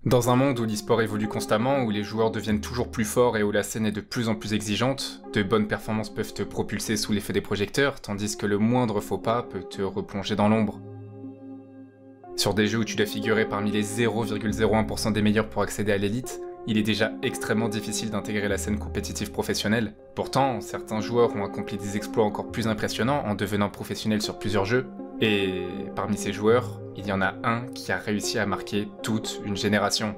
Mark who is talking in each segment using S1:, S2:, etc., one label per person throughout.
S1: Dans un monde où l'e-sport évolue constamment, où les joueurs deviennent toujours plus forts et où la scène est de plus en plus exigeante, de bonnes performances peuvent te propulser sous l'effet des projecteurs, tandis que le moindre faux pas peut te replonger dans l'ombre. Sur des jeux où tu dois figurer parmi les 0,01% des meilleurs pour accéder à l'élite, il est déjà extrêmement difficile d'intégrer la scène compétitive professionnelle. Pourtant, certains joueurs ont accompli des exploits encore plus impressionnants en devenant professionnels sur plusieurs jeux, et parmi ces joueurs, il y en a un qui a réussi à marquer toute une génération.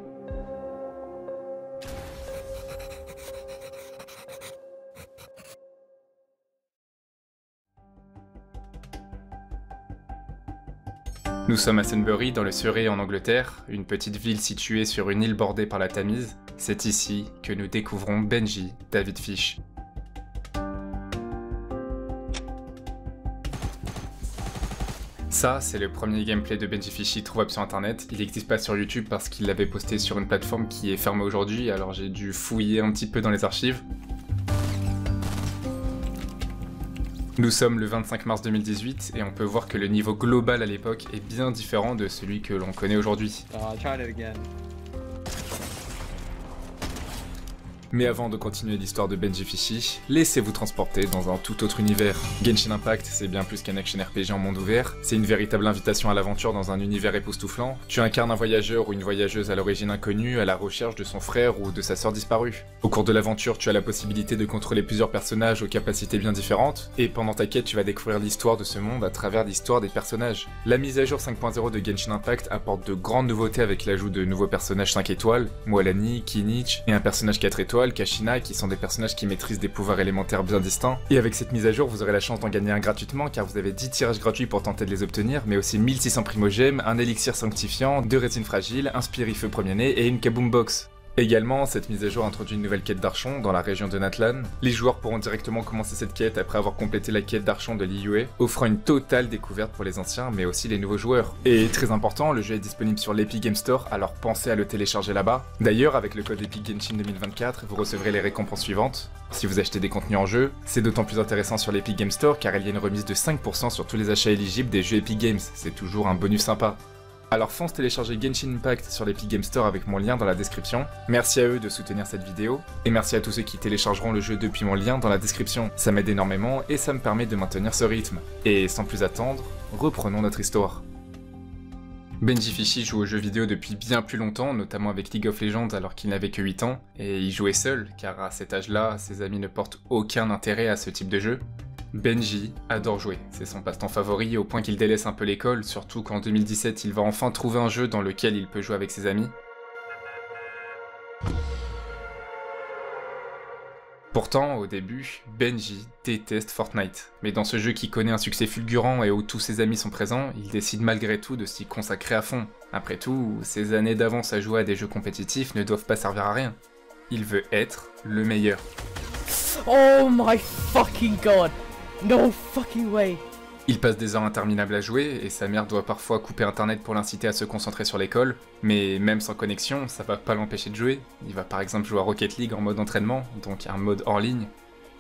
S1: Nous sommes à Sunbury, dans le Surrey en Angleterre, une petite ville située sur une île bordée par la Tamise. C'est ici que nous découvrons Benji David Fish. Ça, c'est le premier gameplay de Benji Fishy trouvable sur internet. Il n'existe pas sur YouTube parce qu'il l'avait posté sur une plateforme qui est fermée aujourd'hui, alors j'ai dû fouiller un petit peu dans les archives. Nous sommes le 25 mars 2018 et on peut voir que le niveau global à l'époque est bien différent de celui que l'on connaît aujourd'hui. Mais avant de continuer l'histoire de Benji Fishy, laissez-vous transporter dans un tout autre univers. Genshin Impact, c'est bien plus qu'un action RPG en monde ouvert, c'est une véritable invitation à l'aventure dans un univers époustouflant. Tu incarnes un voyageur ou une voyageuse à l'origine inconnue à la recherche de son frère ou de sa sœur disparue. Au cours de l'aventure, tu as la possibilité de contrôler plusieurs personnages aux capacités bien différentes, et pendant ta quête, tu vas découvrir l'histoire de ce monde à travers l'histoire des personnages. La mise à jour 5.0 de Genshin Impact apporte de grandes nouveautés avec l'ajout de nouveaux personnages 5 étoiles, Moalani, Kinich, et un personnage 4 étoiles, Kashina, qui sont des personnages qui maîtrisent des pouvoirs élémentaires bien distincts. Et avec cette mise à jour, vous aurez la chance d'en gagner un gratuitement car vous avez 10 tirages gratuits pour tenter de les obtenir, mais aussi 1600 primogèmes, un élixir sanctifiant, 2 résines fragiles, un spirifeu premier-né et une kaboom box. Également, cette mise à jour introduit une nouvelle quête d'Archon dans la région de Natlan. Les joueurs pourront directement commencer cette quête après avoir complété la quête d'Archon de Liyue, offrant une totale découverte pour les anciens mais aussi les nouveaux joueurs. Et très important, le jeu est disponible sur l'Epic Game Store, alors pensez à le télécharger là-bas. D'ailleurs, avec le code Epic Genshin 2024, vous recevrez les récompenses suivantes. Si vous achetez des contenus en jeu, c'est d'autant plus intéressant sur l'Epic Game Store car il y a une remise de 5% sur tous les achats éligibles des jeux Epic Games, c'est toujours un bonus sympa. Alors fonce télécharger Genshin Impact sur l'Epic Game Store avec mon lien dans la description. Merci à eux de soutenir cette vidéo, et merci à tous ceux qui téléchargeront le jeu depuis mon lien dans la description. Ça m'aide énormément et ça me permet de maintenir ce rythme. Et sans plus attendre, reprenons notre histoire. Benji Fishy joue aux jeux vidéo depuis bien plus longtemps, notamment avec League of Legends alors qu'il n'avait que 8 ans, et il jouait seul, car à cet âge-là, ses amis ne portent aucun intérêt à ce type de jeu. Benji adore jouer, c'est son passe-temps favori au point qu'il délaisse un peu l'école, surtout qu'en 2017 il va enfin trouver un jeu dans lequel il peut jouer avec ses amis. Pourtant, au début, Benji déteste Fortnite. Mais dans ce jeu qui connaît un succès fulgurant et où tous ses amis sont présents, il décide malgré tout de s'y consacrer à fond. Après tout, ses années d'avance à jouer à des jeux compétitifs ne doivent pas servir à rien. Il veut être le meilleur.
S2: Oh my fucking god! No fucking way!
S1: Il passe des heures interminables à jouer, et sa mère doit parfois couper internet pour l'inciter à se concentrer sur l'école, mais même sans connexion, ça va pas l'empêcher de jouer. Il va par exemple jouer à Rocket League en mode entraînement, donc un mode hors ligne.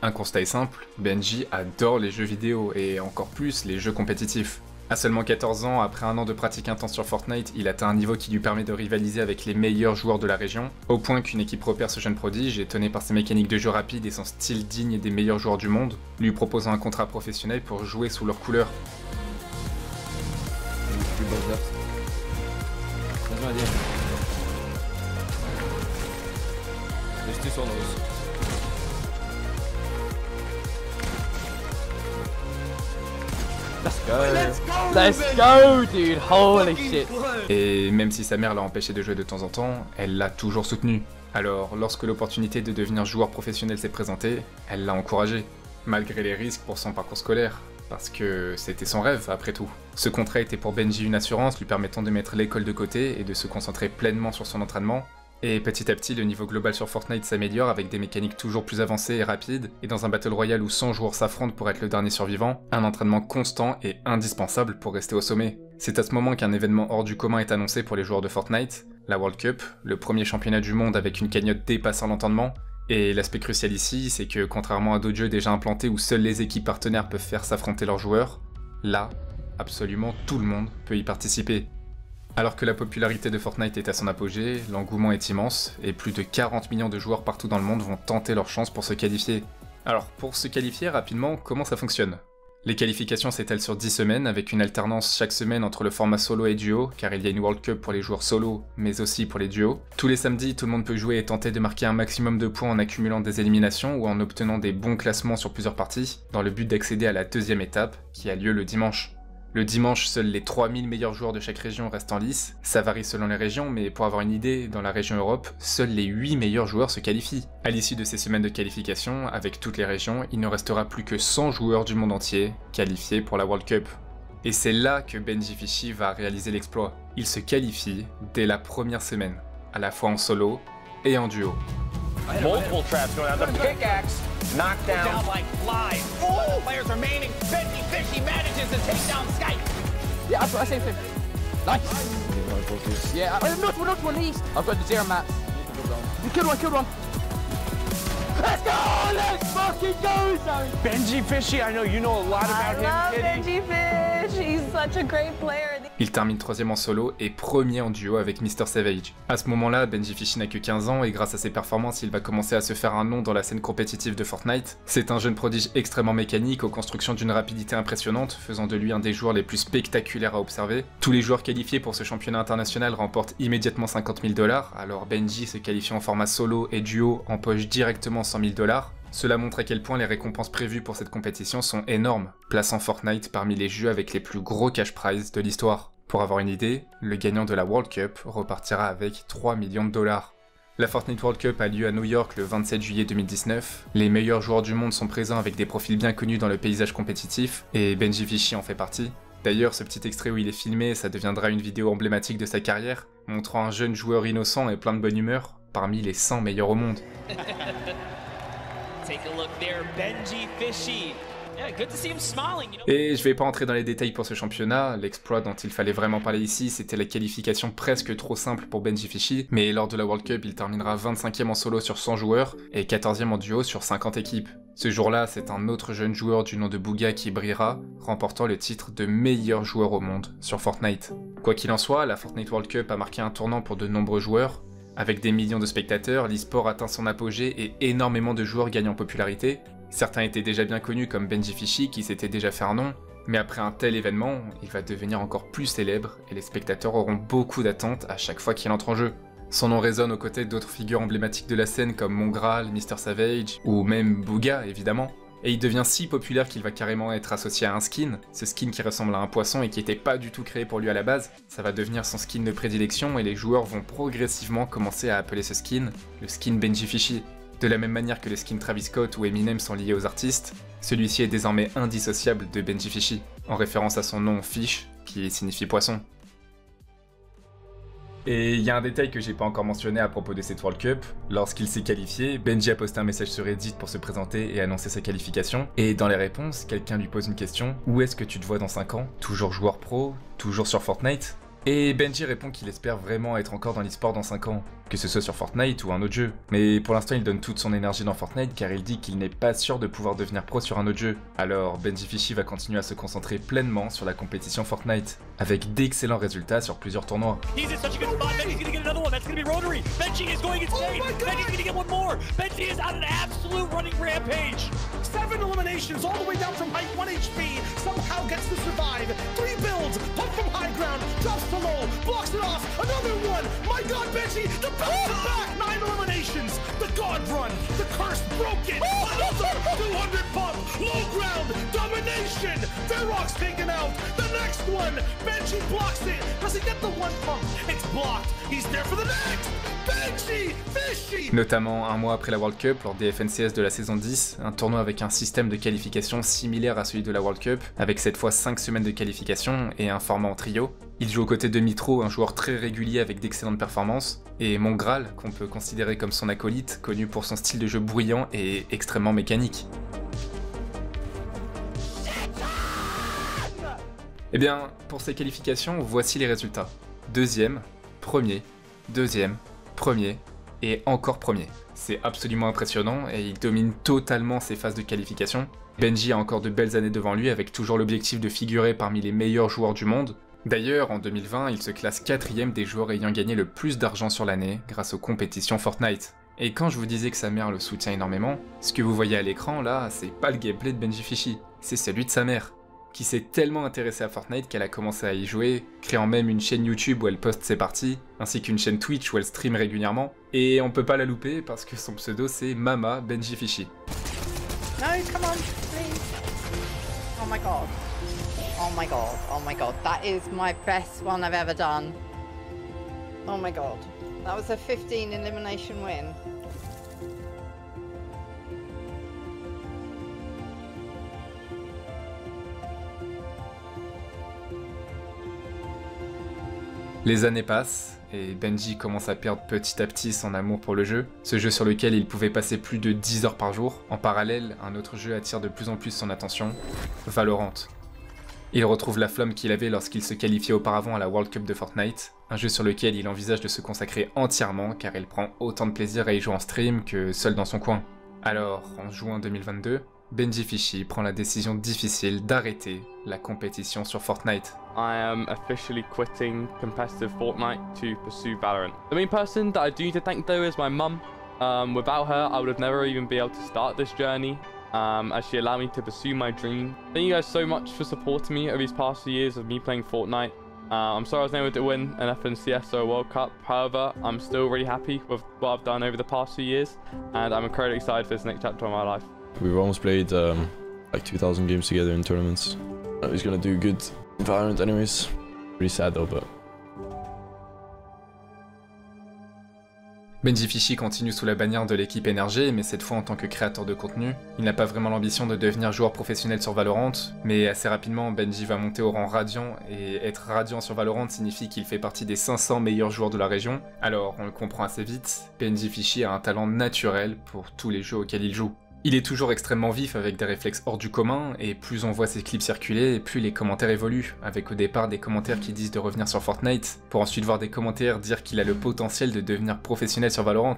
S1: Un constat est simple, Benji adore les jeux vidéo, et encore plus les jeux compétitifs. À seulement 14 ans, après un an de pratique intense sur Fortnite, il atteint un niveau qui lui permet de rivaliser avec les meilleurs joueurs de la région, au point qu'une équipe repère ce jeune prodige, étonné par ses mécaniques de jeu rapides et son style digne des meilleurs joueurs du monde, lui proposant un contrat professionnel pour jouer sous leurs couleurs.
S2: Let's go, dude! Holy shit!
S1: Et même si sa mère l'a empêché de jouer de temps en temps, elle l'a toujours soutenu. Alors, lorsque l'opportunité de devenir joueur professionnel s'est présentée, elle l'a encouragé, malgré les risques pour son parcours scolaire, parce que c'était son rêve après tout. Ce contrat était pour Benji une assurance lui permettant de mettre l'école de côté et de se concentrer pleinement sur son entraînement. Et petit à petit, le niveau global sur Fortnite s'améliore avec des mécaniques toujours plus avancées et rapides, et dans un battle royale où 100 joueurs s'affrontent pour être le dernier survivant, un entraînement constant est indispensable pour rester au sommet. C'est à ce moment qu'un événement hors du commun est annoncé pour les joueurs de Fortnite, la World Cup, le premier championnat du monde avec une cagnotte dépassant l'entendement, et l'aspect crucial ici, c'est que contrairement à d'autres jeux déjà implantés où seules les équipes partenaires peuvent faire s'affronter leurs joueurs, là, absolument tout le monde peut y participer. Alors que la popularité de Fortnite est à son apogée, l'engouement est immense, et plus de 40 millions de joueurs partout dans le monde vont tenter leur chance pour se qualifier. Alors, pour se qualifier rapidement, comment ça fonctionne ? Les qualifications s'étalent sur 10 semaines, avec une alternance chaque semaine entre le format solo et duo, car il y a une World Cup pour les joueurs solo, mais aussi pour les duos. Tous les samedis, tout le monde peut jouer et tenter de marquer un maximum de points en accumulant des éliminations ou en obtenant des bons classements sur plusieurs parties, dans le but d'accéder à la deuxième étape, qui a lieu le dimanche. Le dimanche, seuls les 3000 meilleurs joueurs de chaque région restent en lice. Ça varie selon les régions, mais pour avoir une idée, dans la région Europe, seuls les 8 meilleurs joueurs se qualifient. À l'issue de ces semaines de qualification, avec toutes les régions, il ne restera plus que 100 joueurs du monde entier qualifiés pour la World Cup. Et c'est là que Benjyfishy va réaliser l'exploit. Il se qualifie dès la première semaine, à la fois en solo et en duo.
S3: Multiple traps going on. The pickaxe knocked down like flies. All players remaining. Benjyfishy manages to take down Skype.
S2: Yeah, I saved him. Nice. Yeah, we're not released. I've got the zero mats. You killed one. Let's go! Let's fucking go, Zoe!
S3: Benjyfishy, I know you know a lot about
S4: I
S3: him,
S4: love
S3: Kitty.
S4: Benjyfish. He's such a great player.
S1: Il termine 3ème en solo et 1er en duo avec Mr Savage. À ce moment-là, Benjyfishy n'a que 15 ans et grâce à ses performances, il va commencer à se faire un nom dans la scène compétitive de Fortnite. C'est un jeune prodige extrêmement mécanique aux constructions d'une rapidité impressionnante, faisant de lui un des joueurs les plus spectaculaires à observer. Tous les joueurs qualifiés pour ce championnat international remportent immédiatement 50 000 $, alors Benji se qualifie en format solo et duo empoche directement 100 000 $. Cela montre à quel point les récompenses prévues pour cette compétition sont énormes, plaçant Fortnite parmi les jeux avec les plus gros cash prizes de l'histoire. Pour avoir une idée, le gagnant de la World Cup repartira avec 3 millions de $. La Fortnite World Cup a lieu à New York le 27 juillet 2019. Les meilleurs joueurs du monde sont présents avec des profils bien connus dans le paysage compétitif, et Benjyfishy en fait partie. D'ailleurs, ce petit extrait où il est filmé, ça deviendra une vidéo emblématique de sa carrière, montrant un jeune joueur innocent et plein de bonne humeur, parmi les 100 meilleurs au monde.
S5: Take a look there, Benjyfishy. Yeah, good to see him smiling, you know.
S1: Et je vais pas entrer dans les détails pour ce championnat, l'exploit dont il fallait vraiment parler ici, c'était la qualification presque trop simple pour Benjyfishy, mais lors de la World Cup, il terminera 25ème en solo sur 100 joueurs et 14ème en duo sur 50 équipes. Ce jour-là, c'est un autre jeune joueur du nom de Bugha qui brillera, remportant le titre de meilleur joueur au monde sur Fortnite. Quoi qu'il en soit, la Fortnite World Cup a marqué un tournant pour de nombreux joueurs. Avec des millions de spectateurs, l'e-sport atteint son apogée et énormément de joueurs gagnent en popularité. Certains étaient déjà bien connus comme Benjyfishy qui s'était déjà fait un nom, mais après un tel événement, il va devenir encore plus célèbre et les spectateurs auront beaucoup d'attentes à chaque fois qu'il entre en jeu. Son nom résonne aux côtés d'autres figures emblématiques de la scène comme Mongraal, Mr Savage ou même Bugha évidemment. Et il devient si populaire qu'il va carrément être associé à un skin, ce skin qui ressemble à un poisson et qui était pas du tout créé pour lui à la base. Ça va devenir son skin de prédilection et les joueurs vont progressivement commencer à appeler ce skin le skin Benjyfishy. De la même manière que les skins Travis Scott ou Eminem sont liés aux artistes, celui-ci est désormais indissociable de Benjyfishy, en référence à son nom Fish, qui signifie poisson. Et il y a un détail que j'ai pas encore mentionné à propos de cette World Cup. Lorsqu'il s'est qualifié, Benji a posté un message sur Reddit pour se présenter et annoncer sa qualification. Et dans les réponses, quelqu'un lui pose une question. Où est-ce que tu te vois dans 5 ans? Toujours joueur pro? Toujours sur Fortnite? Et Benji répond qu'il espère vraiment être encore dans l'e-sport dans 5 ans, que ce soit sur Fortnite ou un autre jeu. Mais pour l'instant il donne toute son énergie dans Fortnite car il dit qu'il n'est pas sûr de pouvoir devenir pro sur un autre jeu. Alors Benjyfishy va continuer à se concentrer pleinement sur la compétition Fortnite, avec d'excellents résultats sur plusieurs tournois.
S5: He's in such a good spot. Benji's gonna get another one. That's gonna be Rotary. Benji is going insane. Benji's gonna get one more. Benji is on an absolute running rampage.
S6: 7 eliminations all the way down from height 1 HP. Somehow gets to survive. 3 builds. Pump from high ground. Drops to low. Blocks it off. Another one. My God, Benji. The bounce back. 9 eliminations. The God run. The curse broken. Another 200 pump. Low ground. Domination. Ferox taken out. The next one. Benji blocks it. Does he get the one pump? It's blocked. He's there for the next. Benjyfishy.
S1: Notamment un mois après la World Cup, lors des FNCS de la saison 10, un tournoi avec un système de qualification similaire à celui de la World Cup, avec cette fois 5 semaines de qualification et un format en trio. Il joue aux côtés de Mitro, un joueur très régulier avec d'excellentes performances, et Mongraal, qu'on peut considérer comme son acolyte, connu pour son style de jeu bruyant et extrêmement mécanique. Eh bien, pour ces qualifications, voici les résultats. Deuxième, premier, deuxième, premier et encore premier. C'est absolument impressionnant et il domine totalement ses phases de qualification. Benji a encore de belles années devant lui avec toujours l'objectif de figurer parmi les meilleurs joueurs du monde. D'ailleurs, en 2020, il se classe 4ème des joueurs ayant gagné le plus d'argent sur l'année grâce aux compétitions Fortnite. Et quand je vous disais que sa mère le soutient énormément, ce que vous voyez à l'écran là, c'est pas le gameplay de Benjyfishy, c'est celui de sa mère, qui s'est tellement intéressée à Fortnite qu'elle a commencé à y jouer, créant même une chaîne YouTube où elle poste ses parties, ainsi qu'une chaîne Twitch où elle stream régulièrement, et on peut pas la louper parce que son pseudo c'est Mama Benjyfishy.
S7: No, come on, please. Oh my god. Oh my god. Oh my god. That is my best one I've ever done. Oh my god. That was a 15 elimination win.
S1: Les années passent, et Benji commence à perdre petit à petit son amour pour le jeu, ce jeu sur lequel il pouvait passer plus de 10 heures par jour. En parallèle, un autre jeu attire de plus en plus son attention, Valorant. Il retrouve la flamme qu'il avait lorsqu'il se qualifiait auparavant à la World Cup de Fortnite, un jeu sur lequel il envisage de se consacrer entièrement car il prend autant de plaisir à y jouer en stream que seul dans son coin. Alors, en juin 2022, Benjyfishy prend la décision difficile d'arrêter la compétition sur Fortnite.
S8: I am officially quitting competitive Fortnite to pursue Valorant. The main person that I do need to thank though is my mum. Without her, I would have never even been able to start this journey, as she allowed me to pursue my dream. Thank you guys so much for supporting me over these past few years of me playing Fortnite. I'm sorry I wasn't able to win an FNCS or a World Cup, however, I'm still really happy with what I've done over the past few years, and I'm incredibly excited for this next chapter of my life.
S9: We've almost played like 2,000 games together in tournaments. He's gonna do good in Valorant anyways. Pretty sad though, but...
S1: Benjyfishy continue sous la bannière de l'équipe NRG, mais cette fois en tant que créateur de contenu. Il n'a pas vraiment l'ambition de devenir joueur professionnel sur Valorant, mais assez rapidement Benji va monter au rang Radiant, et être Radiant sur Valorant signifie qu'il fait partie des 500 meilleurs joueurs de la région. Alors on le comprend assez vite, Benjyfishy a un talent naturel pour tous les jeux auxquels il joue. Il est toujours extrêmement vif avec des réflexes hors du commun, et plus on voit ses clips circuler, plus les commentaires évoluent, avec au départ des commentaires qui disent de revenir sur Fortnite, pour ensuite voir des commentaires dire qu'il a le potentiel de devenir professionnel sur Valorant.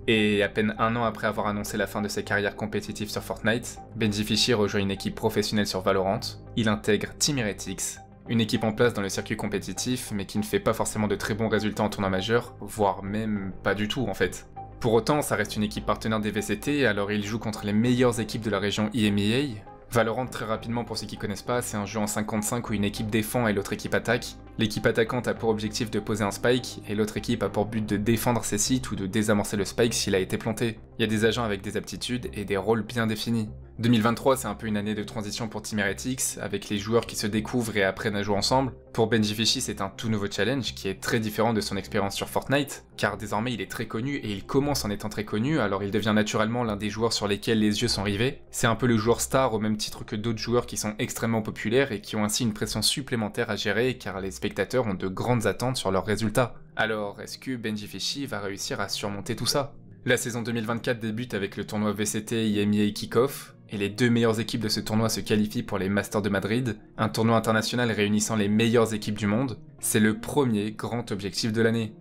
S1: Et à peine un an après avoir annoncé la fin de sa carrière compétitive sur Fortnite, Benjyfishy rejoint une équipe professionnelle sur Valorant. Il intègre Team Heretics, une équipe en place dans le circuit compétitif, mais qui ne fait pas forcément de très bons résultats en tournoi majeur, voire même pas du tout en fait. Pour autant, ça reste une équipe partenaire des VCT, alors il joue contre les meilleures équipes de la région EMEA. Valorant, très rapidement pour ceux qui connaissent pas, c'est un jeu en 55 où une équipe défend et l'autre équipe attaque. L'équipe attaquante a pour objectif de poser un spike, et l'autre équipe a pour but de défendre ses sites ou de désamorcer le spike s'il a été planté. Il y a des agents avec des aptitudes et des rôles bien définis. 2023, c'est un peu une année de transition pour Team Heretics, avec les joueurs qui se découvrent et apprennent à jouer ensemble. Pour Benjyfishy, c'est un tout nouveau challenge qui est très différent de son expérience sur Fortnite, car désormais il est très connu et il commence en étant très connu, alors il devient naturellement l'un des joueurs sur lesquels les yeux sont rivés. C'est un peu le joueur star au même titre que d'autres joueurs qui sont extrêmement populaires et qui ont ainsi une pression supplémentaire à gérer, car les spectateurs ont de grandes attentes sur leurs résultats. Alors, est-ce que Benjyfishy va réussir à surmonter tout ça ? La saison 2024 débute avec le tournoi VCT EMEA Kick-Off, et les deux meilleures équipes de ce tournoi se qualifient pour les Masters de Madrid, un tournoi international réunissant les meilleures équipes du monde. C'est le premier grand objectif de l'année.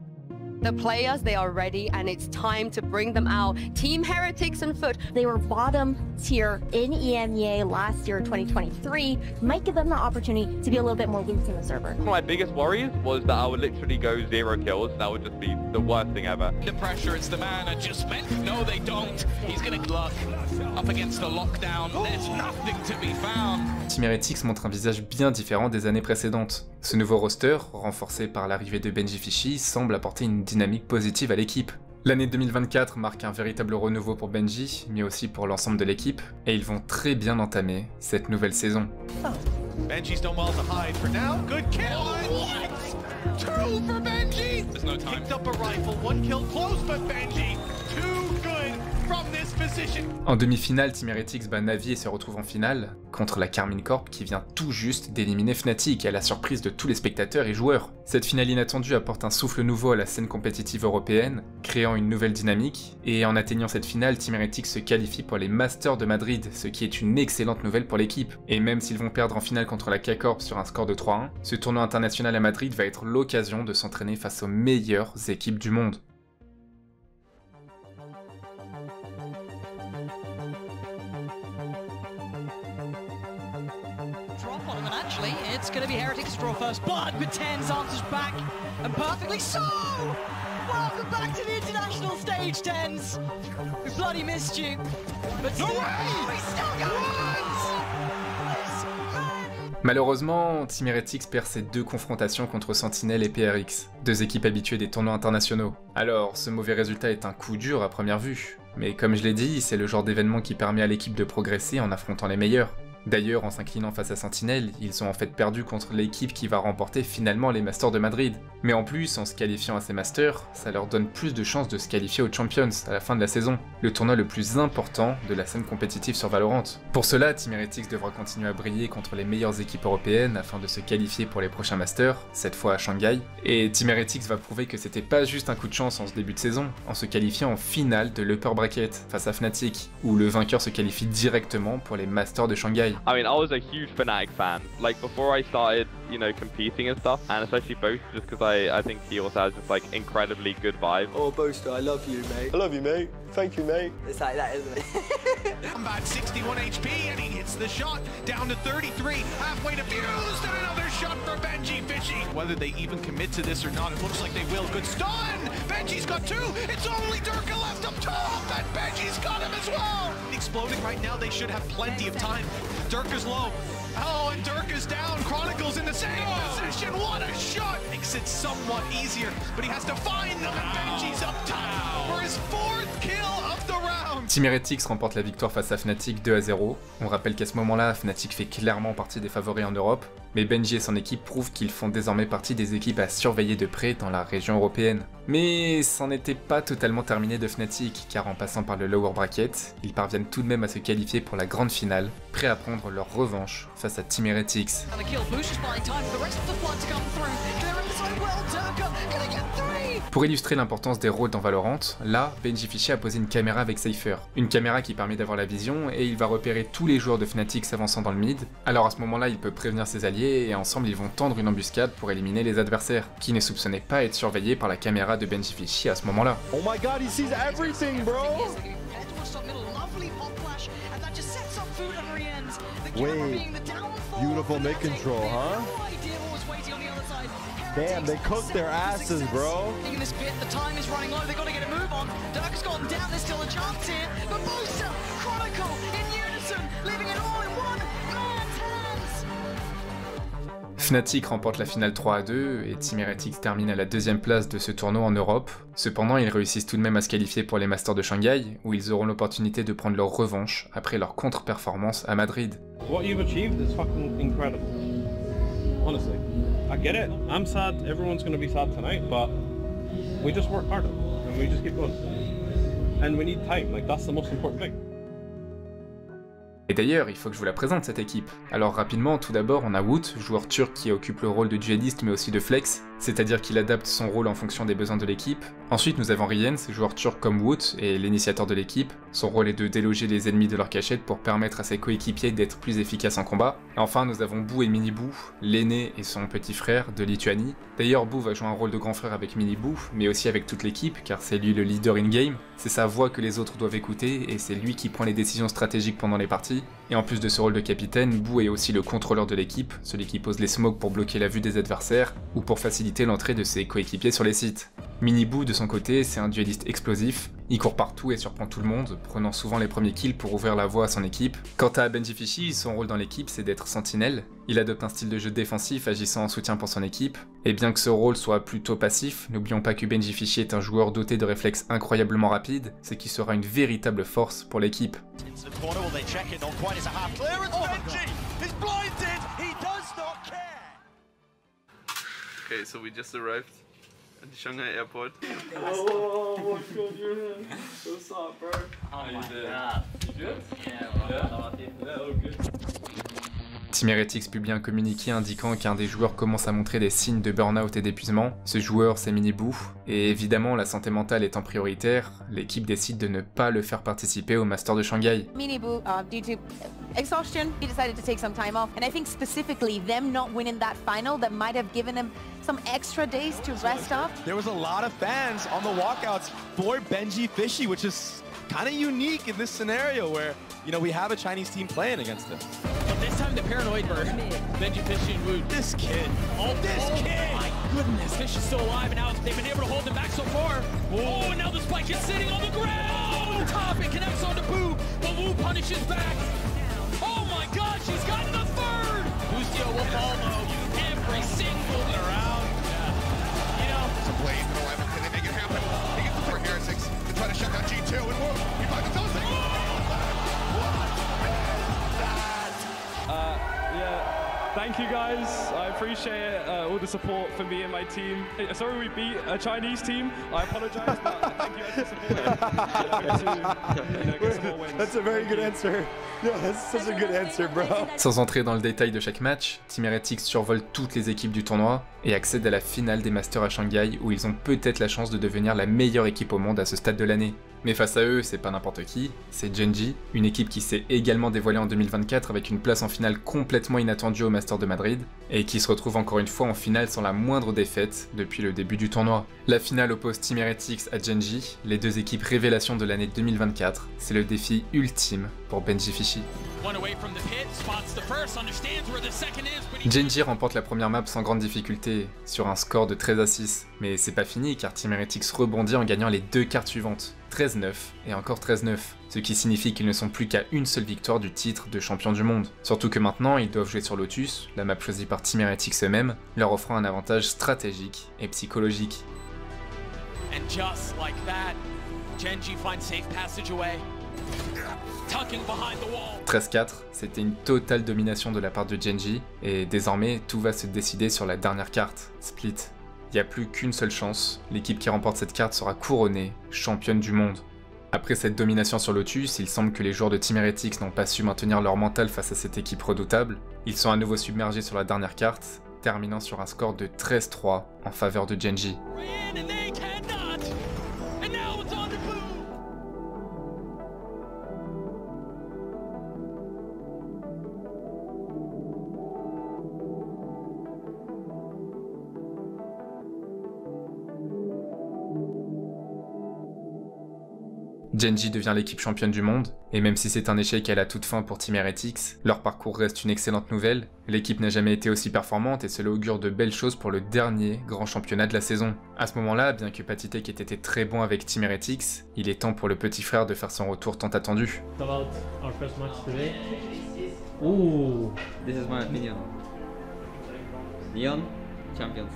S4: The players, they are ready and it's time to bring them out. Team Heretics and Foot,
S10: they were bottom tier in EMEA last year, 2023. Might give them the opportunity to be a little bit more loose in the server.
S8: My biggest worry was that I would literally go 0 kills. That would just be the worst thing ever.
S3: The pressure, it's the man adjustment. No, they don't. He's gonna luck up against the lockdown. There's nothing to be found.
S1: Team Heretics montre un visage bien différent des années précédentes. Ce nouveau roster, renforcé par l'arrivée de Benjyfishy, semble apporter une dynamique positive à l'équipe. L'année 2024 marque un véritable renouveau pour Benji, mais aussi pour l'ensemble de l'équipe, et ils vont très bien entamer cette nouvelle saison.
S6: Benji's done well to hide for now. Good kill. What? Two for Benji.
S3: There's no time.
S6: Picked up a rifle. One kill close, but Benji too good from this position.
S1: En demi-finale, Team Heretics bat Navi et se retrouve en finale contre la Karmine Corp qui vient tout juste d'éliminer Fnatic à la surprise de tous les spectateurs et joueurs. Cette finale inattendue apporte un souffle nouveau à la scène compétitive européenne, créant une nouvelle dynamique, et en atteignant cette finale, Team Heretics se qualifie pour les Masters de Madrid, ce qui est une excellente nouvelle pour l'équipe. Et même s'ils vont perdre en finale contre la K-Corp sur un score de 3-1, ce tournoi international à Madrid va être l'occasion de s'entraîner face aux meilleures équipes du monde.
S11: Actually It's going to be Heretics to draw first blood, but Tens answers back, and perfectly so! Welcome back to the international stage, Tens! We bloody missed you, but still, we still got
S1: Malheureusement, Team Heretics perd ses 2 confrontations contre Sentinel et PRX, 2 équipes habituées des tournois internationaux. Alors, ce mauvais résultat est un coup dur à première vue, mais comme je l'ai dit, c'est le genre d'événement qui permet à l'équipe de progresser en affrontant les meilleurs. D'ailleurs, en s'inclinant face à Sentinel, ils ont en fait perdu contre l'équipe qui va remporter finalement les Masters de Madrid. Mais en plus, en se qualifiant à ces Masters, ça leur donne plus de chances de se qualifier aux Champions à la fin de la saison, le tournoi le plus important de la scène compétitive sur Valorant. Pour cela, Team Heretics devra continuer à briller contre les meilleures équipes européennes afin de se qualifier pour les prochains Masters, cette fois à Shanghai. Et Team Heretics va prouver que c'était pas juste un coup de chance en ce début de saison, en se qualifiant en finale de l'Upper Bracket face à Fnatic, où le vainqueur se qualifie directement pour les Masters de Shanghai.
S8: I mean, I was a huge Fnatic fan. Like, before I started, you know, competing and stuff, and especially Boast, just because I think he also has just, like, incredibly good vibes.
S12: Oh, Boaster, I love you, mate. I love you, mate. Thank you, mate. It's like that, isn't it?
S6: Combat 61 HP, and he hits the shot down to 33, halfway to Fused, and another shot for Benji Fishy. Whether they even commit to this or not, it looks like they will. Good stun! Benji's got 2! It's only Durka left up top, and Benji's got him as well! Exploding right now, they should have plenty of time. Durka's low. Oh, and Durka's down. Chronicles in the same position. What a shot! Makes it somewhat easier, but he has to find them, and Benji's up top for his 4th kill of the round.
S1: Team Heretics remporte la victoire face à Fnatic 2-0. On rappelle qu'à ce moment-là, Fnatic fait clairement partie des favoris en Europe, mais Benji et son équipe prouvent qu'ils font désormais partie des équipes à surveiller de près dans la région européenne. Mais c'en était pas totalement terminé de Fnatic, car en passant par le lower bracket, ils parviennent tout de même à se qualifier pour la grande finale, prêts à prendre leur revanche face à Team Heretics. Pour illustrer l'importance des rôles dans Valorant, là, Benji Fishy a posé une caméra avec Cypher. Une caméra qui permet d'avoir la vision et il va repérer tous les joueurs de Fnatic s'avançant dans le mid. Alors à ce moment-là, il peut prévenir ses alliés et ensemble ils vont tendre une embuscade pour éliminer les adversaires, qui ne soupçonnaient pas être surveillés par la caméra de Benji Fishy à ce moment-là.
S12: Oh my god, he sees everything, bro! Wait, beautiful mid control, huh? Damn, they cooked their asses, bro.
S11: In this bit, the time is running low. They got to get a move on. Durka's gone down. There's still a chance here. But Boaster, Chronicle in unison, leaving it all in one man's hands.
S1: Fnatic remporte la finale 3-2 et Team Heretics termine à la 2e place de ce tournoi en Europe. Cependant, ils réussissent tout de même à se qualifier pour les Masters de Shanghai, où ils auront l'opportunité de prendre leur revanche après leur contre-performance à Madrid.
S13: What you've achieved is fucking incredible. Honestly. I get it. I'm sad. Everyone's going to be sad tonight, but we just work harder and we just keep going. And we need time. Like, that's the most important thing.
S1: Et d'ailleurs, il faut que je vous la présente cette équipe. Alors rapidement, tout d'abord, on a Woot, joueur turc qui occupe le rôle de dueliste mais aussi de flex, c'est-à-dire qu'il adapte son rôle en fonction des besoins de l'équipe. Ensuite, nous avons Riens, joueur turc comme Woot et l'initiateur de l'équipe. Son rôle est de déloger les ennemis de leur cachette pour permettre à ses coéquipiers d'être plus efficaces en combat. Et enfin, nous avons Boo et Miniboo, l'aîné et son petit frère de Lituanie. D'ailleurs, Boo va jouer un rôle de grand frère avec Miniboo, mais aussi avec toute l'équipe, car c'est lui le leader in-game. C'est sa voix que les autres doivent écouter, et c'est lui qui prend les décisions stratégiques pendant les parties. Et en plus de ce rôle de capitaine, Boo est aussi le contrôleur de l'équipe, celui qui pose les smokes pour bloquer la vue des adversaires, ou pour faciliter l'entrée de ses coéquipiers sur les sites. Miniboo, de son côté, c'est un dueliste explosif, il court partout et surprend tout le monde, prenant souvent les premiers kills pour ouvrir la voie à son équipe. Quant à Benji Fishy, son rôle dans l'équipe c'est d'être sentinelle, il adopte un style de jeu défensif agissant en soutien pour son équipe, et bien que ce rôle soit plutôt passif, n'oublions pas que Benji Fishy est un joueur doté de réflexes incroyablement rapides, ce qui sera une véritable force pour l'équipe.
S14: Okay, so we just arrived at the Shanghai airport.
S15: Oh, what's going on? What's up, bro?
S14: How you doing?
S15: You good? Yeah, all good.
S1: Team Heretics publie un communiqué indiquant qu'un des joueurs commence à montrer des signes de burn-out et d'épuisement. Ce joueur, c'est Miniboo, et évidemment, la santé mentale étant prioritaire, l'équipe décide de ne pas le faire participer au Master de Shanghai.
S10: Miniboo, due to exhaustion, he decided to take some time off, and I think specifically them not winning that final that might have given him some extra days to rest up.
S16: There was a lot of fans on the walkouts for Benji Fishy, which is kind of unique in this scenario where, you know, we have a Chinese team playing against him.
S5: This time the paranoid bird. Benji Fishy and Wood. This kid. Oh, this kid. My goodness. Fish is still alive, and now they've been able to hold him back so far. Oh, and now the spike is sitting on the ground. Top, it connects onto Boo, but Wu punishes back. Oh my God, she's gotten the third. Boostio will follow every single round. Yeah. You know,
S17: it's a blade for 11. Can they make it happen? They get the 4 Heretics to try to shut down G2 and Wu. He finds himself saying,
S8: Thank you guys, I appreciate all the support for me and my team. Sorry we beat a Chinese team, I apologize, but thank you guys for supporting.
S9: That's a very good answer. Yeah, that's such a good answer, bro.
S1: Sans entrer dans le détail de chaque match, Team Heretics survole toutes les équipes du tournoi et accède à la finale des Masters à Shanghai où ils ont peut-être la chance de devenir la meilleure équipe au monde à ce stade de l'année. Mais face à eux, c'est pas n'importe qui, c'est Gen.G, une équipe qui s'est également dévoilée en 2024 avec une place en finale complètement inattendue au Masters de Madrid, et qui se retrouve encore une fois en finale sans la moindre défaite depuis le début du tournoi. La finale oppose Team Heretics à Gen.G, les deux équipes révélations de l'année 2024, c'est le défi ultime pour Benji Fishy. Gen.G remporte la première map sans grande difficulté, sur un score de 13-6, mais c'est pas fini car Team Heretics rebondit en gagnant les deux cartes suivantes, 13-9 et encore 13-9, ce qui signifie qu'ils ne sont plus qu'à une seule victoire du titre de champion du monde. Surtout que maintenant, ils doivent jouer sur Lotus, la map choisie par Team Heretics eux-mêmes, leur offrant un avantage stratégique et psychologique.
S5: And just like that, Gen.G finds safe passage away.
S1: 13-4, c'était une totale domination de la part de Gen.G, et désormais tout va se décider sur la dernière carte, Split. Il n'y a plus qu'une seule chance, l'équipe qui remporte cette carte sera couronnée championne du monde. Après cette domination sur Lotus, il semble que les joueurs de Team Heretics n'ont pas su maintenir leur mental face à cette équipe redoutable. Ils sont à nouveau submergés sur la dernière carte, terminant sur un score de 13-3 en faveur de Gen.G. Gen.G devient l'équipe championne du monde, et même si c'est un échec à la toute fin pour Team Heretics, leur parcours reste une excellente nouvelle. L'équipe n'a jamais été aussi performante et cela augure de belles choses pour le dernier grand championnat de la saison. À ce moment-là, bien que Patitek ait été très bon avec Team Heretics, il est temps pour le petit frère de faire son retour tant attendu.
S18: Ooh, this is my Minion. Neon Champions.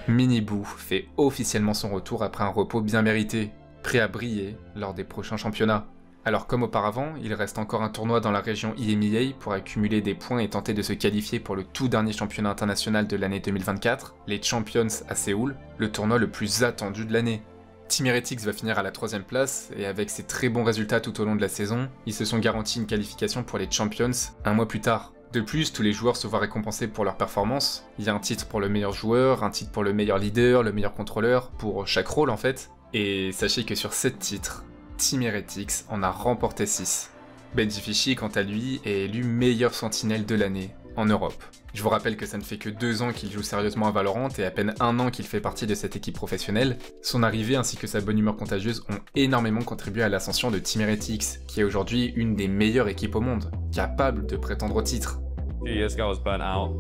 S1: Miniboo fait officiellement son retour après un repos bien mérité, prêt à briller lors des prochains championnats. Alors comme auparavant, il reste encore un tournoi dans la région EMEA pour accumuler des points et tenter de se qualifier pour le tout dernier championnat international de l'année 2024, les Champions à Séoul, le tournoi le plus attendu de l'année. Team Heretics va finir à la 3ème place, et avec ses très bons résultats tout au long de la saison, ils se sont garantis une qualification pour les Champions un mois plus tard. De plus, tous les joueurs se voient récompensés pour leur performance. Il y a un titre pour le meilleur joueur, un titre pour le meilleur leader, le meilleur contrôleur, pour chaque rôle en fait. Et sachez que sur 7 titres, Team Heretics en a remporté 6. Benji Fishy, quant à lui, est élu meilleur sentinelle de l'année en Europe. Je vous rappelle que ça ne fait que 2 ans qu'il joue sérieusement à Valorant et à peine 1 an qu'il fait partie de cette équipe professionnelle. Son arrivée ainsi que sa bonne humeur contagieuse ont énormément contribué à l'ascension de Team Heretics, qui est aujourd'hui une des meilleures équipes au monde, capable de prétendre au titre.
S8: 2 years ago I was burnt out,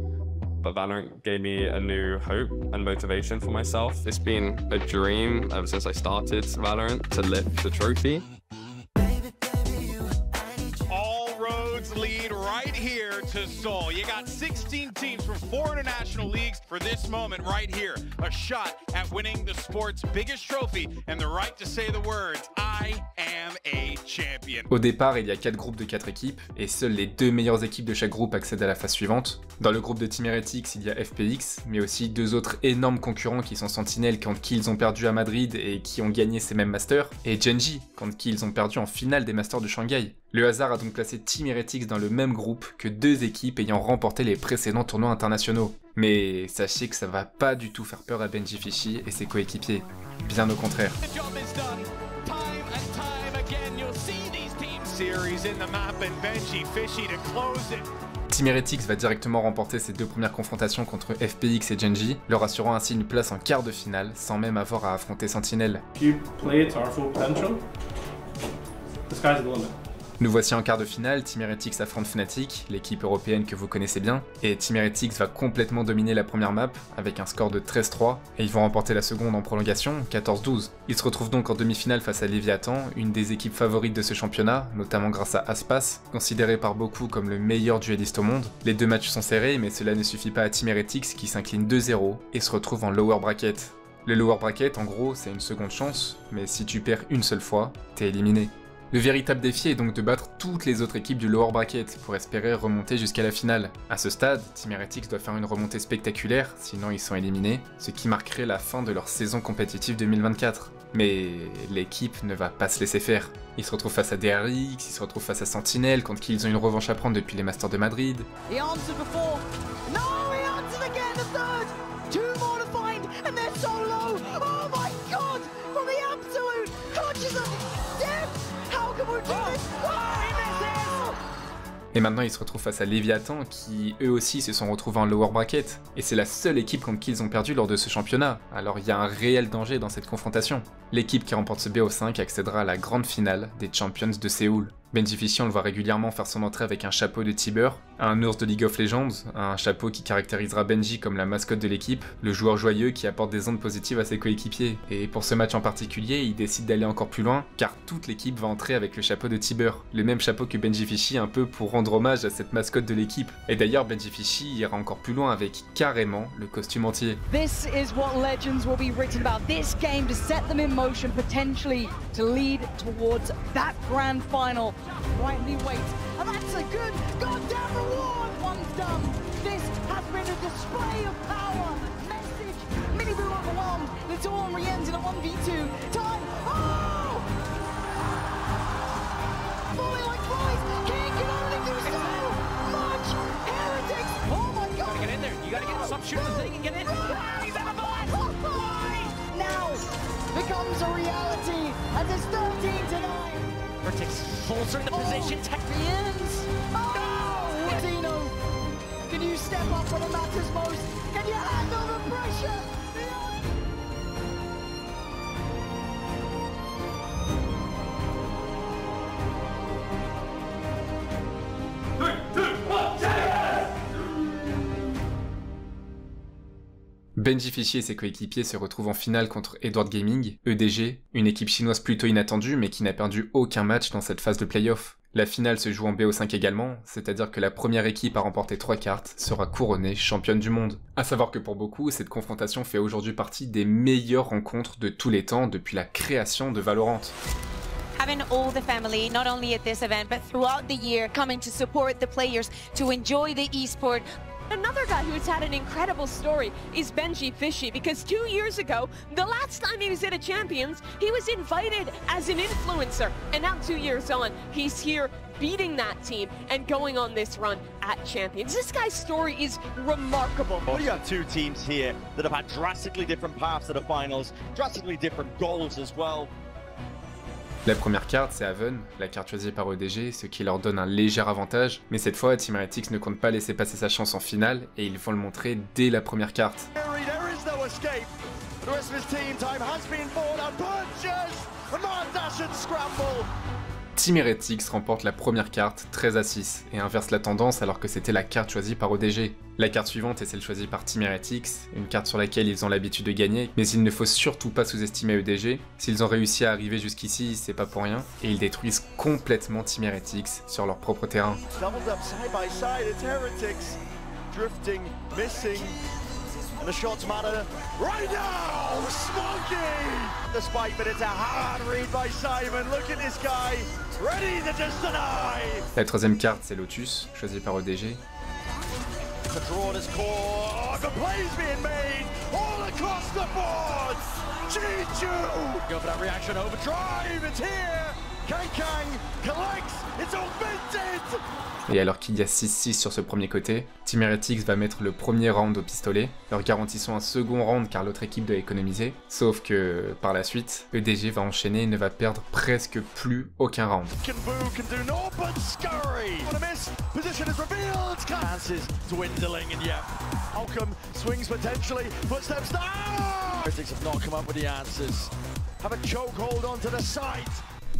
S8: but Valorant gave me a new hope and motivation for myself. It's been a dream ever since I started Valorant to lift the trophy.
S17: Lead right here to Seoul. You got 16 teams from 4 international leagues for this moment right here. A shot at winning the sport's biggest trophy and the right to say the words, I am a champion.
S1: Au départ, il y a 4 groupes de 4 équipes, et seules les 2 meilleures équipes de chaque groupe accèdent à la phase suivante. Dans le groupe de Team Heretics, il y a FPX, mais aussi 2 autres énormes concurrents qui sont Sentinel contre qui ils ont perdu à Madrid et qui ont gagné ces mêmes Masters, et Gen.G contre qui ils ont perdu en finale des Masters de Shanghai. Le hasard a donc placé Team Heretics dans le même groupe que 2 équipes ayant remporté les précédents tournois internationaux. Mais sachez que ça va pas du tout faire peur à Benji Fishy et ses coéquipiers, bien au contraire. Team Heretics va directement remporter ses 2 premières confrontations contre FPX et Gen.G, leur assurant ainsi une place en quart de finale sans même avoir à affronter Sentinel.
S15: You play it to our full potential. The sky's the limit.
S1: Nous voici en quart de finale, Team Heretics affronte Fnatic, l'équipe européenne que vous connaissez bien, et Team Heretics va complètement dominer la première map avec un score de 13-3, et ils vont remporter la seconde en prolongation, 14-12. Ils se retrouvent donc en demi-finale face à Leviathan, une des équipes favorites de ce championnat, notamment grâce à Aspas, considéré par beaucoup comme le meilleur dueliste au monde. Les deux matchs sont serrés, mais cela ne suffit pas à Team Heretics qui s'incline 2-0 et se retrouve en lower bracket. Le lower bracket, en gros, c'est une seconde chance, mais si tu perds une seule fois, t'es éliminé. Le véritable défi est donc de battre toutes les autres équipes du lower bracket pour espérer remonter jusqu'à la finale. À ce stade, Team Heretics doit faire une remontée spectaculaire, sinon ils sont éliminés, ce qui marquerait la fin de leur saison compétitive 2024. Mais l'équipe ne va pas se laisser faire. Ils se retrouvent face à DRX, ils se retrouvent face à Sentinel, contre qui ils ont une revanche à prendre depuis les Masters de Madrid. Et maintenant ils se retrouvent face à Leviathan qui eux aussi se sont retrouvés en lower bracket. Et c'est la seule équipe contre qui ils ont perdu lors de ce championnat, alors il y a un réel danger dans cette confrontation. L'équipe qui remporte ce BO5 accédera à la grande finale des Champions de Séoul. Benjifichy, on le voit régulièrement faire son entrée avec un chapeau de Tiber, un ours de League of Legends, un chapeau qui caractérisera Benji comme la mascotte de l'équipe, le joueur joyeux qui apporte des ondes positives à ses coéquipiers. Et pour ce match en particulier, il décide d'aller encore plus loin, car toute l'équipe va entrer avec le chapeau de Tiber, le même chapeau que Benjifichy un peu pour rendre hommage à cette mascotte de l'équipe. Et d'ailleurs, Benjifichy ira encore plus loin avec carrément le costume entier.
S11: This is what legends will be written about this game to set them in motion potentially to lead towards that grand final. Rightly wait, and that's a good goddamn reward once done. This has been a display of power. Message, Miniboo overwhelmed. The Dawn re-ends in a 1v2. Time, oh! Falling like flies. King can only do so much. Heretics, oh my god. You gotta get in there. You gotta get stop shooting the thing and get in. He's out of the line. Now becomes a reality as it's 13-9. Heretics pulls her in the position. Technians! Oh! No! Dino! Can you step up when it matters most? Can you handle the pressure?
S1: Benjifichy et ses coéquipiers se retrouvent en finale contre Edward Gaming, EDG, une équipe chinoise plutôt inattendue mais qui n'a perdu aucun match dans cette phase de play-off. La finale se joue en BO5 également, c'est-à-dire que la première équipe à remporter 3 cartes sera couronnée championne du monde. A savoir que pour beaucoup, cette confrontation fait aujourd'hui partie des meilleures rencontres de tous les temps depuis la création de Valorant.
S10: Having all the family, not only at this event, but throughout the year, coming to support the players, to enjoy the esport.
S4: Another guy who's had an incredible story is Benjifichy, because 2 years ago, the last time he was at a Champions, he was invited as an influencer. And now 2 years on, he's here beating that team and going on this run at Champions. This guy's story is remarkable.
S19: Well, you have two teams here that have had drastically different paths to the finals, drastically different goals as well.
S1: La première carte, c'est Haven, la carte choisie par EDG, ce qui leur donne un léger avantage, mais cette fois, Team Heretics ne compte pas laisser passer sa chance en finale, et ils vont le montrer dès la première carte. Team Heretics remporte la première carte 13-6 et inverse la tendance alors que c'était la carte choisie par EDG. La carte suivante est celle choisie par Team Heretics, une carte sur laquelle ils ont l'habitude de gagner, mais il ne faut surtout pas sous-estimer EDG. S'ils ont réussi à arriver jusqu'ici, c'est pas pour rien, et ils détruisent complètement Team Heretics sur leur propre terrain.
S19: And the shots matter right now! Smokey! The spike, but it's a hard read by Simon. Look at this guy, ready to just deny!
S1: La troisième carte, c'est Lotus, choisie par EDG.
S19: The draw is core. Oh, the play's being made all across the board! G2! Go for that reaction, overdrive, it's here! Kang collects, it's augmented!
S1: Et alors qu'il y a 6-6 sur ce premier côté, Team Heretics va mettre le premier round au pistolet, leur garantissant un second round car l'autre équipe doit économiser, sauf que par la suite, EDG va enchaîner et ne va perdre presque plus aucun round.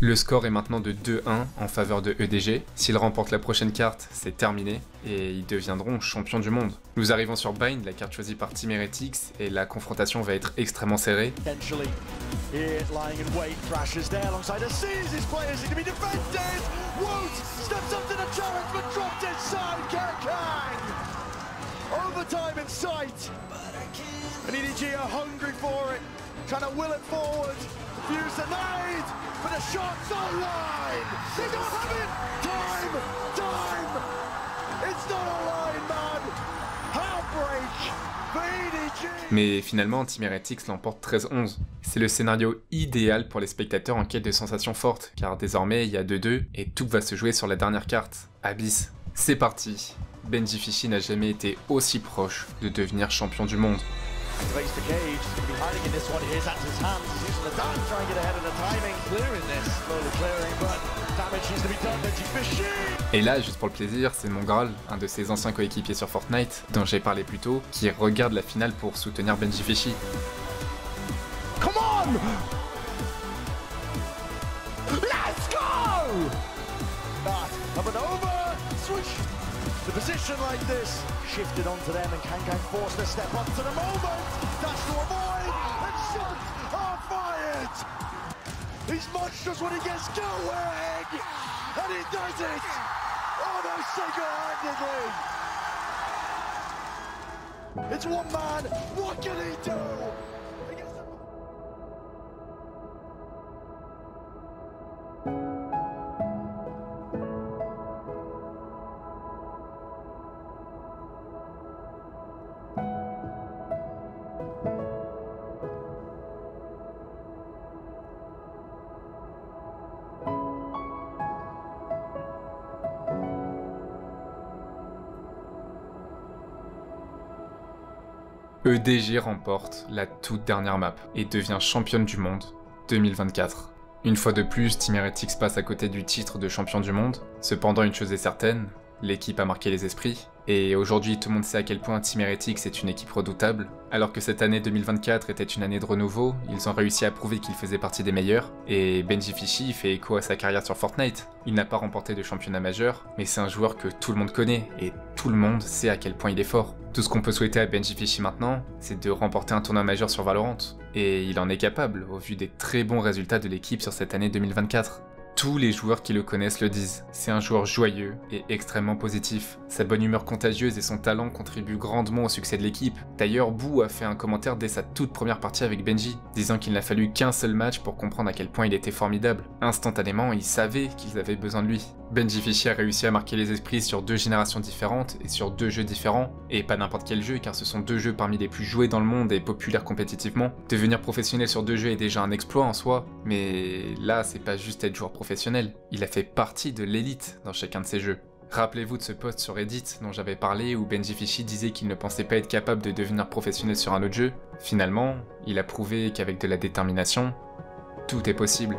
S1: Le score est maintenant de 2-1 en faveur de EDG. S'ils remportent la prochaine carte, c'est terminé et ils deviendront champions du monde. Nous arrivons sur Bind, la carte choisie par Team Heretics, et la confrontation va être extrêmement serrée.
S19: Overtime in sight, and EDG are hungry for it, trying to will it forward, fuse the nade, but the shot's online, they don't have it, time, it's not online, man, heartbreak for EDG.
S1: Mais finalement, Team Heretics l'emporte 13-11. C'est le scénario idéal pour les spectateurs en quête de sensations fortes, car désormais il y a 2-2 et tout va se jouer sur la dernière carte, Abyss. C'est parti. Benjifishi n'a jamais été aussi proche de devenir champion du monde. Et là, juste pour le plaisir, c'est Mongral, un de ses anciens coéquipiers sur Fortnite, dont j'ai parlé plus tôt, qui regarde la finale pour soutenir Benjifishi.
S19: Come on! Let's go! Up and over, switch. The position like this, shifted onto them and Kang forced to step up to the moment, dash to avoid, and shots are fired! He's monstrous when he gets going, and he does it! Almost single-handedly! It's one man, what can he do?
S1: EDG remporte la toute dernière map et devient championne du monde 2024. Une fois de plus, Team Heretics passe à côté du titre de champion du monde. Cependant, une chose est certaine, l'équipe a marqué les esprits. Et aujourd'hui, tout le monde sait à quel point Team Heretics est une équipe redoutable. Alors que cette année 2024 était une année de renouveau, ils ont réussi à prouver qu'ils faisaient partie des meilleurs. Et Benjifishi fait écho à sa carrière sur Fortnite. Il n'a pas remporté de championnat majeur, mais c'est un joueur que tout le monde connaît, et tout le monde sait à quel point il est fort. Tout ce qu'on peut souhaiter à Benjifishi maintenant, c'est de remporter un tournoi majeur sur Valorant. Et il en est capable, au vu des très bons résultats de l'équipe sur cette année 2024. Tous les joueurs qui le connaissent le disent, c'est un joueur joyeux et extrêmement positif. Sa bonne humeur contagieuse et son talent contribuent grandement au succès de l'équipe. D'ailleurs, Boo a fait un commentaire dès sa toute première partie avec Benji, disant qu'il n'a fallu qu'un seul match pour comprendre à quel point il était formidable. Instantanément, il savait qu'ils avaient besoin de lui. Benjifishi a réussi à marquer les esprits sur 2 générations différentes et sur 2 jeux différents, et pas n'importe quel jeu car ce sont 2 jeux parmi les plus joués dans le monde et populaires compétitivement. Devenir professionnel sur 2 jeux est déjà un exploit en soi, mais là c'est pas juste être joueur professionnel, il a fait partie de l'élite dans chacun de ses jeux. Rappelez-vous de ce post sur Reddit dont j'avais parlé où Benjifishi disait qu'il ne pensait pas être capable de devenir professionnel sur un autre jeu. Finalement, il a prouvé qu'avec de la détermination, tout est possible.